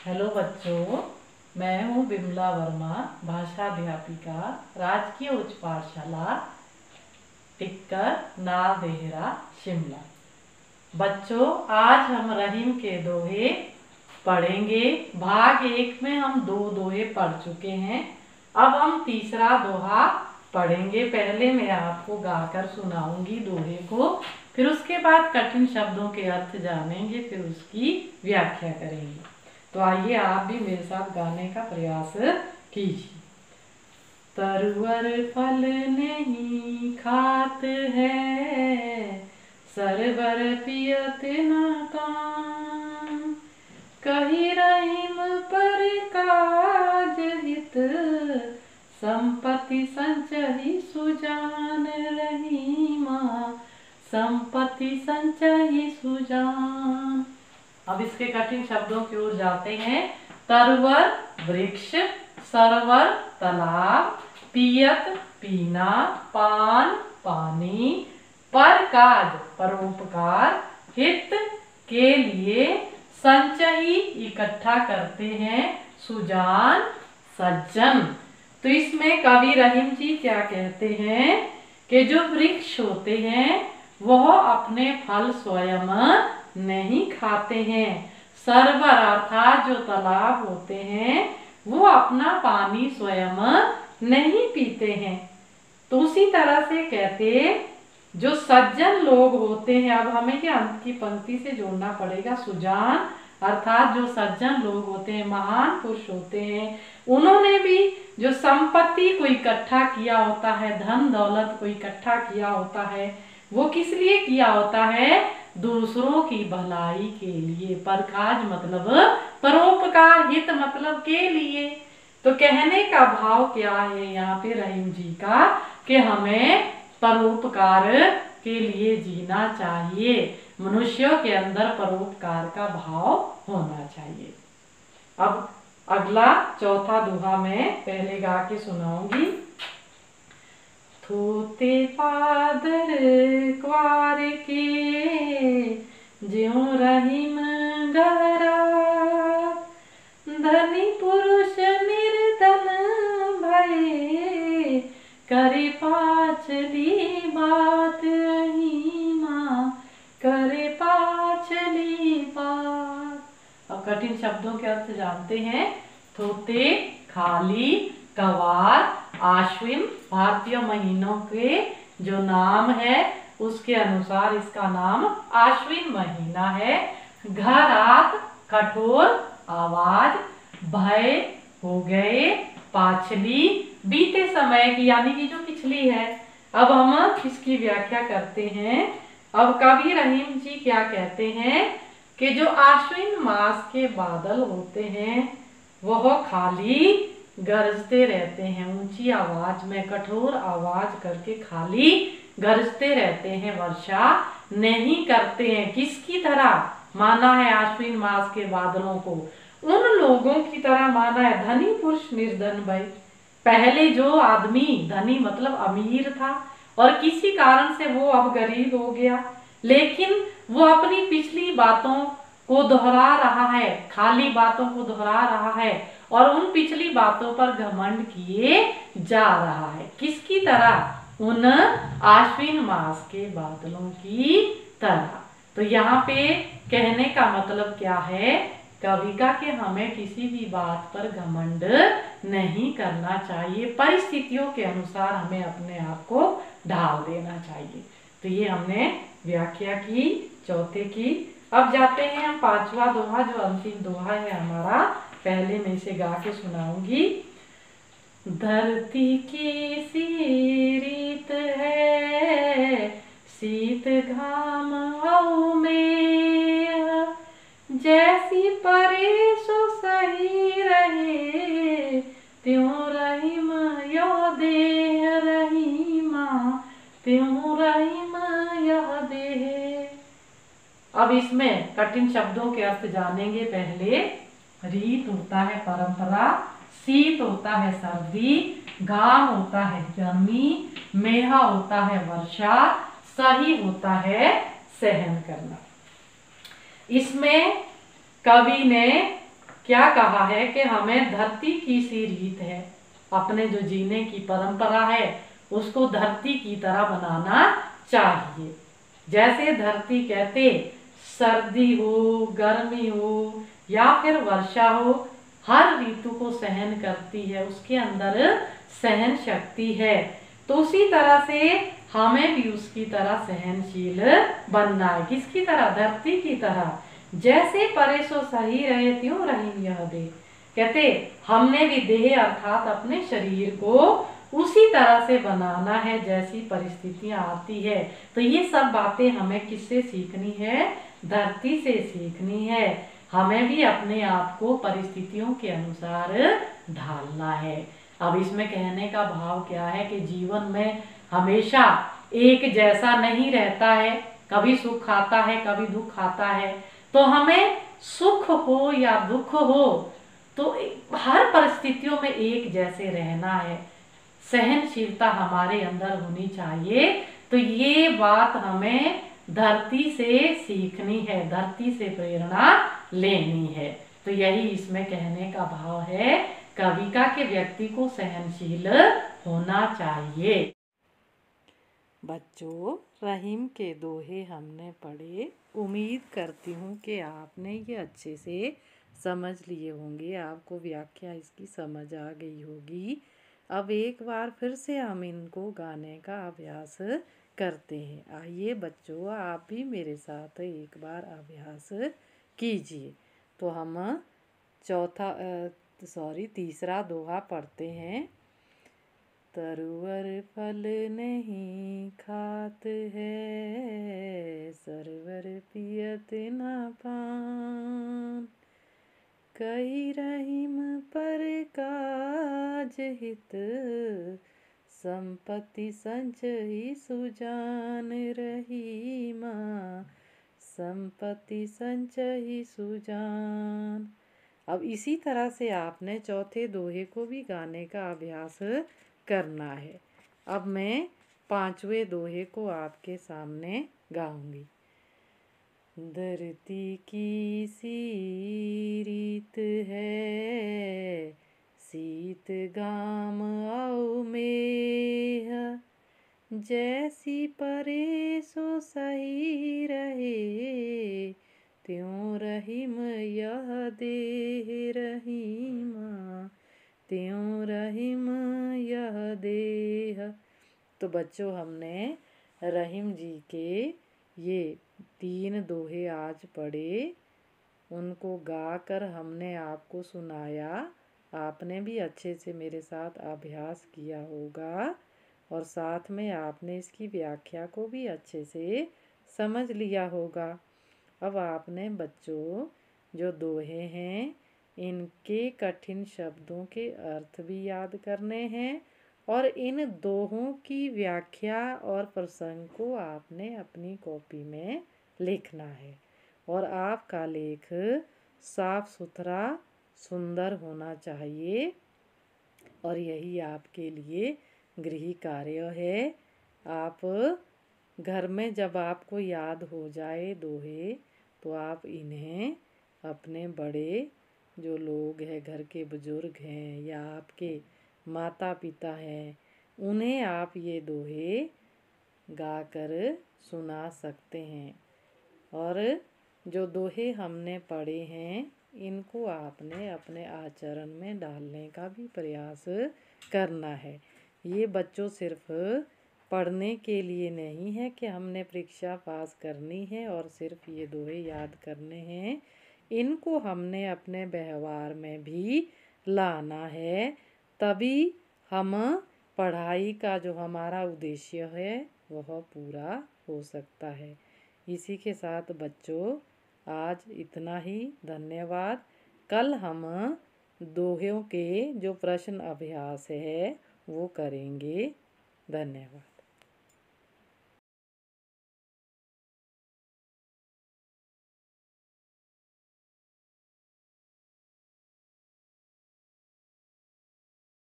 Hello बच्चों, मैं हूँ विमला वर्मा, भाषा अध्यापिका, राजकीय उच्च पाठशाला टिक्कर नादेहरा शिमला। बच्चों, आज हम रहीम के दोहे पढ़ेंगे। भाग 1 में हम 2 दोहे पढ़ चुके हैं। अब हम तीसरा दोहा पढ़ेंगे। पहले मैं आपको गाकर सुनाऊंगी दोहे को, फिर उसके बाद कठिन शब्दों के अर्थ जानेंगे, फिर उसकी व्याख्या करेंगे। तो आइए आप भी मेरे साथ गाने का प्रयास कीजिए। तरवर फल नहीं खात है, सरवर पियत न काम, कही रहीम पर काज हित, संपत्ति संचही सुजान रहीमा, संपत्ति संचही सुजान। अब इसके कठिन शब्दों की ओर जाते हैं। तरवर वृक्ष, सरवर तालाब, पियत पीना, पान पानी, पर काज परोपकार, हित के लिए, संचयी इकट्ठा करते हैं, सुजान सज्जन। तो इसमें कवि रहीम जी क्या कहते हैं कि जो वृक्ष होते हैं वह अपने फल स्वयं नहीं खाते हैं। सरवर अर्थात जो तालाब होते हैं वो अपना पानी स्वयं नहीं पीते हैं। तो उसी तरह से कहते जो सज्जन लोग होते हैं, अब हमें क्या अंत की पंक्ति से जोड़ना पड़ेगा, सुजान अर्थात जो सज्जन लोग होते हैं, महान पुरुष होते हैं, उन्होंने भी जो संपत्ति को इकट्ठा किया होता है, धन दौलत को इकट्ठा किया होता है, वो किस लिए किया होता है? दूसरों की भलाई के लिए। परकाज मतलब परोपकार, हित मतलब के लिए। तो कहने का भाव क्या है यहाँ पे रहीम जी का कि हमें परोपकार के लिए जीना चाहिए। मनुष्यों के अंदर परोपकार का भाव होना चाहिए। अब अगला चौथा दोहा मैं पहले गा के सुनाऊंगी। थोते पादर क्वार के, ज्यों रहीम गहरा, धनी पुरुष निर्धन भये, करे पाछली बात रहीमा, करे पाछली बात। अब कठिन शब्दों के अर्थ जानते हैं। थोते खाली, कवार आश्विन भारतीय महीनों के जो नाम है उसके अनुसार इसका नाम आश्विन महीना है। घरात कठोर आवाज, भय हो गए, पाछली बीते समय की यानी कि जो पिछली है। अब हम इसकी व्याख्या करते हैं। अब कवि रहीम जी क्या कहते हैं कि जो आश्विन मास के बादल होते हैं वह खाली गरजते रहते हैं, ऊंची आवाज में कठोर आवाज करके खाली गरजते रहते हैं, वर्षा नहीं करते हैं। किसकी तरह माना है आश्विन मास के बादलों को? उन लोगों की तरह माना है, धनी पुरुष निर्धन भय। पहले जो आदमी धनी मतलब अमीर था और किसी कारण से वो अब गरीब हो गया, लेकिन वो अपनी पिछली बातों को दोहरा रहा है, खाली बातों को दोहरा रहा है और उन पिछली बातों पर घमंड किए जा रहा है। किसकी तरह? उन आश्विन मास के बादलों की तरह। तो यहाँ पे कहने का मतलब क्या है कवि का कि हमें किसी भी बात पर घमंड नहीं करना चाहिए, परिस्थितियों के अनुसार हमें अपने आप को ढाल देना चाहिए। तो ये हमने व्याख्या की चौथे की। अब जाते हैं हम पांचवा दोहा, जो अंतिम दोहा है हमारा। पहले मैं इसे गा के सुनाऊंगी। धरती की सी रीत है, शीत घाम औ में, जैसी परे सो सही रहे, त्यों रहीम यह देह रहीमा, त्यों रहीम यह देह। अब इसमें कठिन शब्दों के अर्थ जानेंगे। पहले रीत होता है परंपरा, शीत होता है सर्दी, घाम होता है गर्मी, मेहा होता है वर्षा, सही होता है सहन करना। इसमें कवि ने क्या कहा है कि हमें धरती की सी रीत है, अपने जो जीने की परंपरा है उसको धरती की तरह बनाना चाहिए। जैसे धरती कहते सर्दी हो, गर्मी हो या फिर वर्षा हो, हर ऋतु को सहन करती है, उसके अंदर सहन शक्ति है। तो उसी तरह से हमें भी उसकी तरह सहनशील बनना है। किसकी तरह? धरती की तरह। जैसे परे सो सही रहे त्यों रहीम यह देह। कहते हमने भी देह अर्थात अपने शरीर को उसी तरह से बनाना है जैसी परिस्थितियां आती है। तो ये सब बातें हमें किससे सीखनी है? धरती से सीखनी है। हमें भी अपने आप को परिस्थितियों के अनुसार ढालना है। अब इसमें कहने का भाव क्या है कि जीवन में हमेशा एक जैसा नहीं रहता है, कभी सुख आता है, कभी दुख आता है। तो हमें सुख हो या दुख हो तो हर परिस्थितियों में एक जैसे रहना है, सहनशीलता हमारे अंदर होनी चाहिए। तो ये बात हमें धरती से सीखनी है, धरती से प्रेरणा लेनी है। तो यही इसमें कहने का भाव है, कविता के व्यक्ति को सहनशील होना चाहिए। बच्चों, रहीम के दोहे हमने पढ़े। उम्मीद करती हूँ कि आपने ये अच्छे से समझ लिए होंगे, आपको व्याख्या इसकी समझ आ गई होगी। अब एक बार फिर से हम इनको गाने का अभ्यास करते हैं। आइए बच्चों, आप भी मेरे साथ एक बार अभ्यास कीजिए। तो हम तीसरा दोहा पढ़ते हैं। तरुवर फल नहीं खात है, सरवर पियत न पान। कही रहीम पर काज हित, संपत्ति संचही सुजान। रहीमा संपत्ति संचही सुजान। अब इसी तरह से आपने चौथे दोहे को भी गाने का अभ्यास करना है। अब मैं पांचवें दोहे को आपके सामने गाऊंगी। धरती की सी रीत है, शीत गाम आओ मेह। जैसी परे सो सही रहे, त्यों रहीम यह देह। रहीमा त्यों रहीम यह देह। तो बच्चों, हमने रहीम जी के ये 3 दोहे आज पढ़े, उनको गाकर हमने आपको सुनाया। आपने भी अच्छे से मेरे साथ अभ्यास किया होगा और साथ में आपने इसकी व्याख्या को भी अच्छे से समझ लिया होगा। अब आपने बच्चों जो दोहे हैं इनके कठिन शब्दों के अर्थ भी याद करने हैं और इन दोहों की व्याख्या और प्रसंग को आपने अपनी कॉपी में लिखना है। और आपका लेख साफ सुथरा सुंदर होना चाहिए। और यही आपके लिए गृह कार्य है। आप घर में जब आपको याद हो जाए दोहे, तो आप इन्हें अपने बड़े जो लोग हैं, घर के बुजुर्ग हैं या आपके माता पिता हैं, उन्हें आप ये दोहे गाकर सुना सकते हैं। और जो दोहे हमने पढ़े हैं इनको आपने अपने आचरण में डालने का भी प्रयास करना है। ये बच्चों सिर्फ पढ़ने के लिए नहीं है कि हमने परीक्षा पास करनी है और सिर्फ ये दोहे याद करने हैं। इनको हमने अपने व्यवहार में भी लाना है, तभी हम पढ़ाई का जो हमारा उद्देश्य है वह पूरा हो सकता है। इसी के साथ बच्चों आज इतना ही। धन्यवाद। कल हम दोहों के जो प्रश्न अभ्यास है वो करेंगे। धन्यवाद।